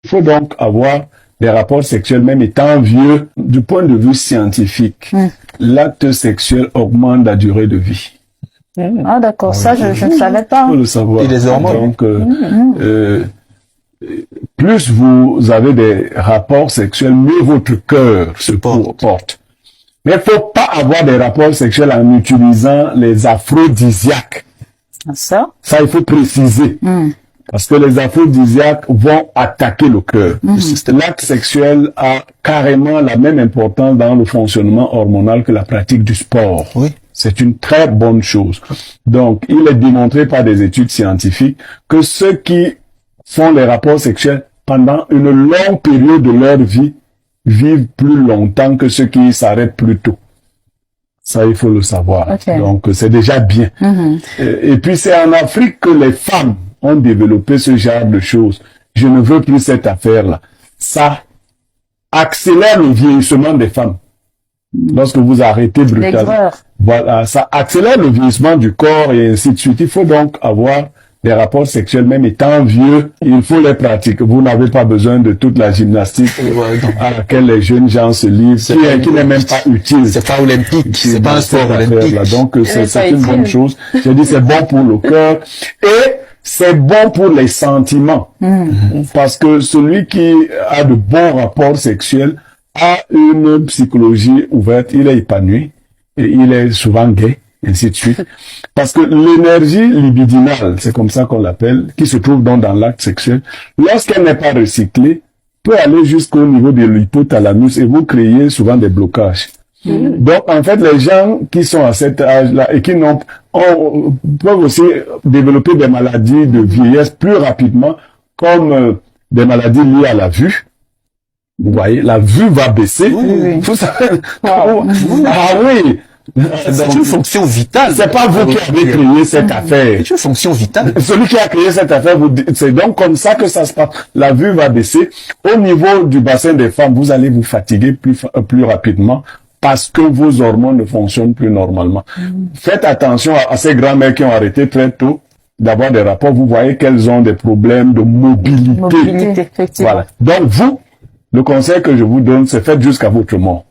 Il faut donc avoir des rapports sexuels, même étant vieux. Du point de vue scientifique, l'acte sexuel augmente la durée de vie. Ah d'accord, ça je ne savais pas. Il faut le savoir. Et les hormones. Donc, plus vous avez des rapports sexuels, mieux votre cœur se porte. Mais il faut pas avoir des rapports sexuels en utilisant les aphrodisiaques. Ça, il faut préciser. Parce que les aphrodisiaques vont attaquer le cœur. L'acte sexuel a carrément la même importance dans le fonctionnement hormonal que la pratique du sport. Oui. C'est une très bonne chose. Donc, il est démontré par des études scientifiques que ceux qui font les rapports sexuels pendant une longue période de leur vie vivent plus longtemps que ceux qui s'arrêtent plus tôt. Ça, il faut le savoir. Okay. Donc, c'est déjà bien. Et puis, c'est en Afrique que les femmes ont développé ce genre de choses. Je ne veux plus cette affaire-là. Ça accélère le vieillissement des femmes. Lorsque vous arrêtez brutalement. Voilà, ça accélère le vieillissement du corps et ainsi de suite. Il faut donc avoir des rapports sexuels, même étant vieux, il faut les pratiquer. Vous n'avez pas besoin de toute la gymnastique à laquelle les jeunes gens se livrent, qui n'est même pas utile. C'est pas olympique, c'est pas un sport olympique. Donc, c'est une bonne chose. J'ai dit, c'est bon pour le cœur et c'est bon pour les sentiments. Parce que celui qui a de bons rapports sexuels a une psychologie ouverte, il est épanoui et il est souvent gai, ainsi de suite. Parce que l'énergie libidinale, c'est comme ça qu'on l'appelle, qui se trouve donc dans l'acte sexuel, lorsqu'elle n'est pas recyclée, peut aller jusqu'au niveau de l'hypothalamus et vous créez souvent des blocages. Donc, en fait, les gens qui sont à cet âge-là et qui peuvent aussi développer des maladies de vieillesse plus rapidement, comme des maladies liées à la vue. Vous voyez, la vue va baisser. Vous savez, c'est une fonction vitale. C'est pas vous qui avez créé cette affaire. C'est une fonction vitale. Celui qui a créé cette affaire, c'est donc comme ça que ça se passe. La vue va baisser. Au niveau du bassin des femmes, vous allez vous fatiguer plus rapidement parce que vos hormones ne fonctionnent plus normalement. Faites attention à ces grands-mères qui ont arrêté très tôt d'avoir des rapports. Vous voyez qu'elles ont des problèmes de mobilité. Effectivement. Voilà. Donc vous, le conseil que je vous donne, c'est faites jusqu'à votre mort.